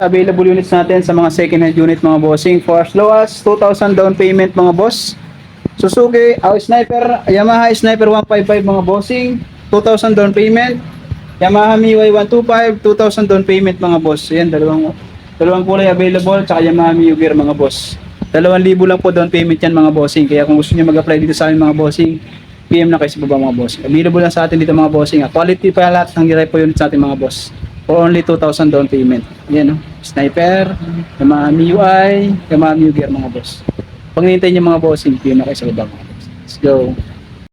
Available units natin sa mga second hand unit mga bossing for as low as 2,000 down payment mga boss. Suzuki, Sniper, Yamaha Sniper 155 mga bossing, 2,000 down payment. Yamaha MIUI 125, 2,000 down payment mga boss. Ayan, dalawang kulay available, tsaka Yamaha MIUI Gear mga boss. 2,000 lang po down payment yan mga bossing. Kaya kung gusto niyo mag-apply dito sa amin mga bossing, PM na kayo sa baba mga boss. Available lang sa atin dito mga bossing. Quality pa lahat ng repo unit sa atin mga boss. For only 2,000 down payment. Ayan, no? Sniper, Yamaha MIUI, Yamaha MIUI Gear mga boss. Pag nintay niyo mga bossing, PM na kayo sa baba mga boss. Let's go.